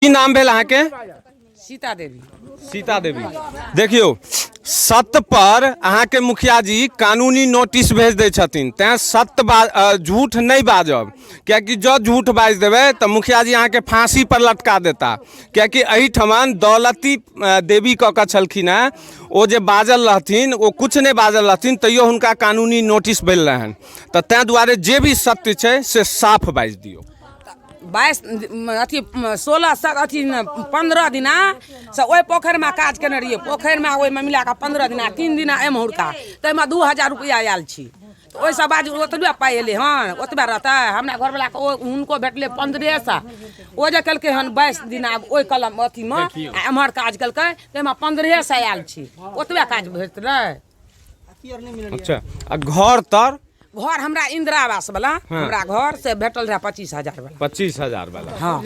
की नाम भेल अहाँके? सीता देवी। सीता देवी। देखियो सत्य पर अहाँके मुखिया जी कानूनी नोटिस भेज दै छथिन, तें सत्य झूठ नहीं बाजब, कियाकि जो झूठ बाज देबै तो मुखिया जी अहाँके फांसी पर लटका देता। कियाकि एहिठमन दौलती देवी कऽ के छलखिन हैं, ओ जे बाजल रहथिन ओ कुछ नहीं बाजल रहथिन, तैयो हुनका कानूनी नोटिस भेल रहन। तो तें दुआरे जे भी सत्य छै से साफ बाजि दियौ। 22 अथी 16 अथी 15 दिना से ओहि पोखरिमे काज केने रहिए। पोखरिमे ओहिमे मिला कऽ 15 दिना 3 दिना एम्हुरका, ताहिमे 2000 रुपैआ आयल छी। तऽ ओहिसँ बाजू ओतबे पाइ एलै हन, ओतबे रहतै। हमरा घरवलाके हुनको भेटलै 1500। ओ जे केलकै हन 22 दिना ओहि कलम अथीमे आ एम्हर काज केलकै, ताहिमे 1500 आयल छी। ओतबे काज भेटलै। अच्छा, आ घर तर घर हमरा इंदिरा आवास वाला, हमरा घर से भेटल रहा 25,000 वाला। 25,000 वाला। हाँ,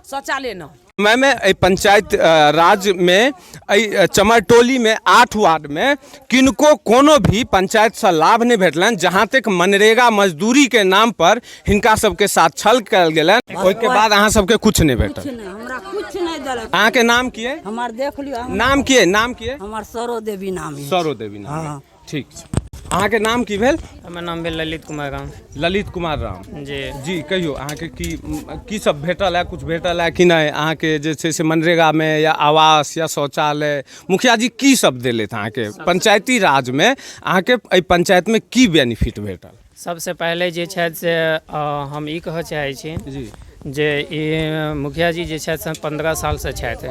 शौचालय न मैं पंचायत राज में चमरटोली में 8 वार्ड में किनको कोनो भी पंचायत से लाभ नहीं भेटलन, जहाँ तक मनरेगा मजदूरी के नाम पर हिनका सबके साथ छल कल गेलन। ओके बाद अहाँ सबके कुछ नहीं भेटल। हमरा कुछ नहीं देलक। अहाँ के नाम की है? हमार देख लियो। नाम की है? नाम की है? हमार सरो देवी नाम है। सरो देवी नाम है। ठीक छै। अहाँ के नाम की भेल? हमर नाम भेल ललित कुमार राम। ललित कुमार राम जी जी, कहियो अहाँ के की सब भेटल है? कुछ भेटल है कि नहीं? अहाँ के जे छै से मनरेगा में या आवास या शौचालय मुखिया जी की सब देलथि अहाँ के पंचायती राज में? अहाँ के एहि पंचायत में की बेनिफिट भेटल? सबसे पहले जे छथि से हम ई कहऽ चाहै छी जी जे ई मुखिया जी जे छथि से 15 साल से छथि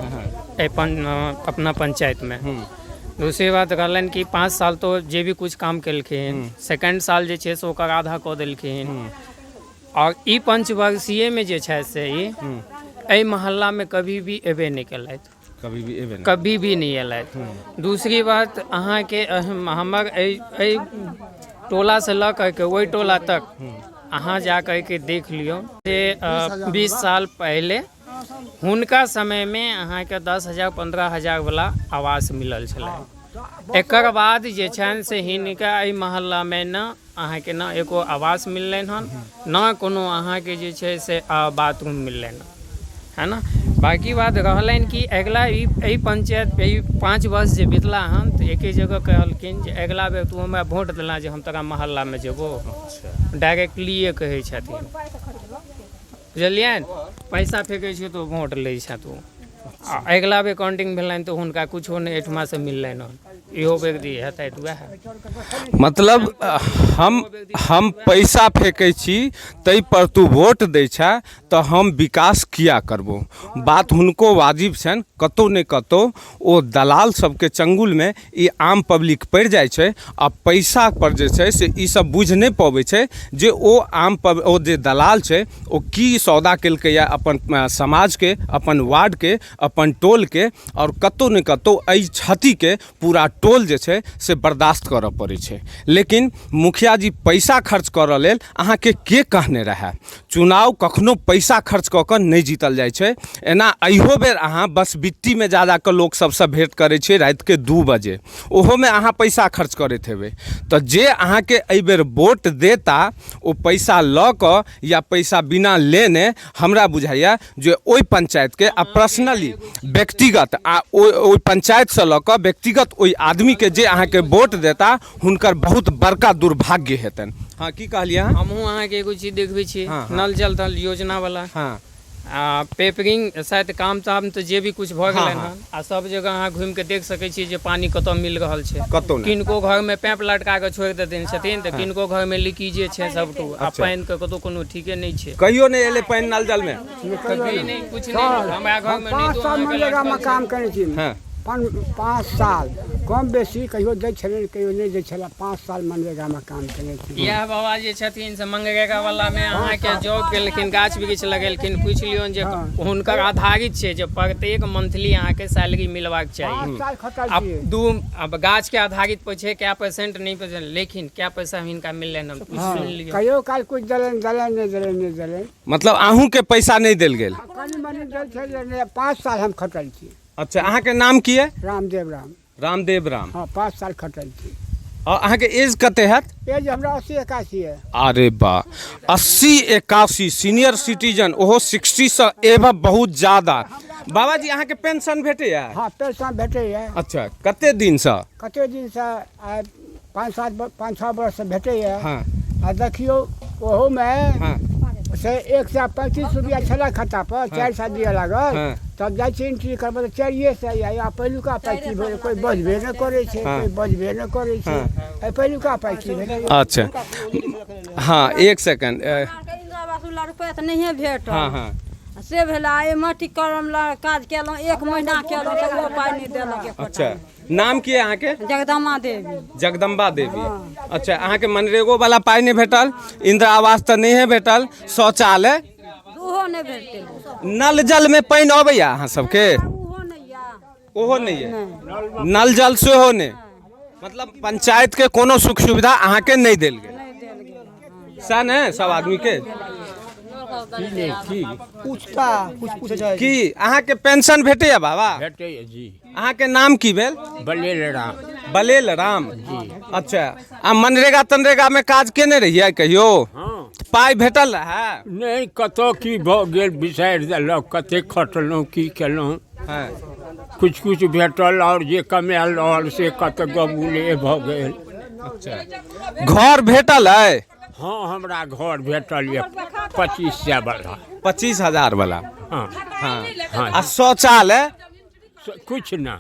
अपना पंचायत में। दूसरी बात कहलन कि 5 साल तो जे भी कुछ काम केलखिन, सेकंड साल जे छै से ओकर आधा कऽ देलखिन। और ई पंचवर्षीय में जे छै से ई मोहल्ला में कभी भी एबे नहीं केलथि, कभी भी नहीं एलथि। दूसरी बात अहाँ के हमर टोला से लऽ करके ओहि टोला तक अहाँ जा करके देख लियो। 20 साल पहले हुनका समय में अहाँ के 10,000 15,000 वाला आवास मिलल छलै। एकर बाद जे छनि से हिनका एहि मोहल्ला में न अहाँ के न एको आवास मिललनि हन, न कोनो अहाँ के जे छै से बाथरूम मिललनि, है ना। बाकी बात रहलनि कि अगिला ई पंचायत 5 वर्ष जे बितला हन तो एके जगह कहलखिन जे अगिला बेर तू हमरा वोट दिला जे हम तोरा मोहल्ला में जेबो। डायरेक्टलिए कहै छथिन, बुझलियै। पैसा फेंकै छै तो वोट लै छै तू। अगिला बेर काउंटिंग भेलनि तो हुनका कुछो नहीं एहिठमा से मिललनि हन। इहो व्यक्ति हेतै वएह। मतलब हम पैसा फेंकै छी तै पर तू वोट दै छै तो हम विकास किया करबो? बात हुनको वाजिब छनि। कतौ ने कतौ ओ दलाल सबके चंगुल में ई आम पब्लिक पड़ जाय छै आ पैसा पर जे छै से ई सब बुझ नहीं पाबै छै जे ओ जे दलाल छै ओ की सौदा केलकै या अपन समाज के, अपन वार्ड के, अपन टोल के, और कतौ ने कतौ एहि क्षति के पूरा टोल जे छै से बर्दाश्त करऽ पड़ै छै। लेकिन मुखिया जी पैसा खर्च करऽ लेल अहाँ के कहने रहे? चुनाव कखनो पैसा खर्च कऽ कऽ नहीं जीतल जाइ छै। एना अहियो बेर अहाँ बस बिट्टी में जा कऽ लोक सबसँ भेंट करै छियै रात के 2 बजे, ओहो में अहाँ पैसा खर्च करैत हेबै। तो जे अहाँ के एहि बेर वोट देता ओ पैसा लऽ कऽ या पैसा बिना लेने हमरा बुझाइया जे ओहि पंचायत के पर्सनली व्यक्तिगत ओहि पंचायत से लऽ कऽ व्यक्तिगत ओहि आदमी के जे अहाँ के वोट देता हुनकर बहुत बड़का दुर्भाग्य हेतनि। हाँ, की कहलियै? हमहूँ अहाँ के एगो चीज देखबै छी, नल जल थल योजना वाला। हाँ, पेपरिंग शायद काम ताम तो जे भी कुछ भऽ गेलै हन, आ सब जगह अहाँ घूम के देख सकै छी जे पानी कतऽ मिल रहल छै। किनको घर में पैप लटका के छोड़ि देने छथिन तो किनको घर में लीकेजे छै सबटू। आ पानि के कतौ कोनो ठीके नहीं छै। कहियो नहीं एले पानि नल जल में? कभी नहीं, कुछ नहीं। हमरा घर में नहीं। 5 साल मनरेगा में काम करै छी। 5 साल कम बेसी कहियो दै छलै, कहियो नहीं दै छलै। 5 साल मनरेगा में काम केने छी। यह बाबा जे छथिन से मनरेगा वाला में अहाँ के जॉब केलखिन, गाछ वृक्ष लगेलखिन। पूछ लियौन जे हुनकर आधारित छै जे प्रत्येक मंथली अहाँ के सैलरी मिलबाक चाहिए। अब गाछ के आधारित पर छै क्या परसेंट नहीं परसेंट, लेकिन क्या पैसा हिनका मिललनि हम सुन लियौ। कहियो काल कुछ देलन। मतलब अहूँ के पैसा नहीं देल गेल? कनी मनी देल छै। 5 साल हम खटल छी। अच्छा, अहाँ के नाम की है? रामदेव राम। रामदेव राम। हाँ, 5 साल खटल छी। और अहाँ के एज कते है? एज हमरा 80-81 है। अरे बा 80-81 सीनियर सिटीजन, ओहो 60 से एवं बहुत ज्यादा। बाबा जी अहाँ के पेंशन भेटे है? हाँ पेंशन भेटे है। अच्छा कते दिन से? कते दिन से 5-6 वर्ष से भेटे है। हाँ आ देखियो ओहो में हाँ से 135 रुपया छला खाता पर 4 साल दिया लागल। हाँ। तब जाइ छी एंट्री करब तऽ 4 से या पहिलुका पाइ की भेल, कोई बजबे न करे छै, कोई बजबे न करे छै। ए पहिलुका पाइ की भेल? अच्छा हाँ एक सेकंड। रुपया तऽ नहिए भेटल। हाँ हाँ से भेला ए माटी करम ला काज केलहुँ 1 महीना केलहुँ तऽ ओ पाइ नहीं देलक। अच्छा नाम की है अहाँ के? जगदम्बा देवी। जगदम्बा देवी। अच्छा अहाँ के मनरेगो वाला पाइ नहीं भेटल, इंदिरा आवास तो नहीं है भेटल, शौचालय ओहो नहीं भेटल। नल जल में पानि अबैया अहाँ सबके? ओहो नहीं या। ओहो नहीं है, नल जल सेहो नहीं, मतलब पंचायत के कोनो सुख सुविधा अहाँ के नहीं देल गेल। नहीं देल गेल। सन है सब आदमी के की अहाँ के पेंशन भेटे या बाबा? भेटे जी। अहाँ के नाम की भेल? बलेल राम। बलेल राम जी। अच्छा आ मनरेगा तनरेगा में काज केने रहिए कहियो? हाँ पाइ भेटल है? नहीं कतो की भऽ गेल बिसारि देलक, कते खटलहुँ की केलहुँ। हाँ। कुछ कुछ भेटल और जे कमायल रहल से कतऽ गबूले भऽ गेल। अच्छा घर भेटल है? हाँ हमरा घर भेटल ये 2500 वाला। 25,000 वाला? हाँ हाँ हाँ। आ शौचालय? कुछ ना,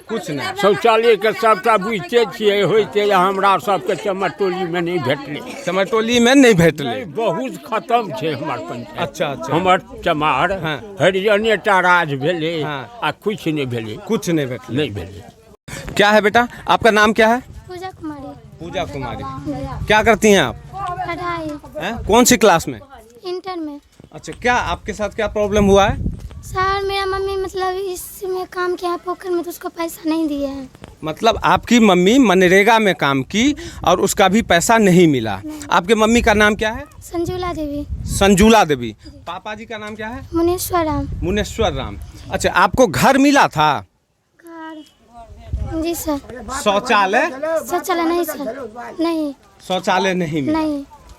कुछ नहीं। शौचालय के सबटा बुझते छियै होइते हमरा सबके चमरटोली में नहीं भेटले। चमरटोली में नहीं भेटले? नहीं बहुत खत्म छै हमर पंचायत। अच्छा अच्छा हमर चमार हाँ। हरिजनेटा राज भेले हाँ। आ कुछ नहीं भेले। कुछ नहीं भेटले? नहीं भेले। क्या है बेटा आपका नाम क्या है? पूजा कुमारी। पूजा कुमारी। क्या करती हैं आप? पढ़ाई हैं? कौन सी क्लास में? इंटर में। अच्छा क्या आपके साथ क्या प्रॉब्लम हुआ है? सर मेरा मम्मी मतलब इसमें काम किया है पोखर में तो उसको पैसा नहीं दिए हैं। मतलब आपकी मम्मी मनरेगा में काम की और उसका भी पैसा नहीं मिला। आपके मम्मी का नाम क्या है? संजूला देवी। संजूला देवी। पापा जी का नाम क्या है? मुनेश्वर राम। मुनेश्वर राम। अच्छा आपको घर मिला था? जी सर। शौचालय? शौचालय नहीं सर, नहीं शौचालय नहीं मिला। नहीं।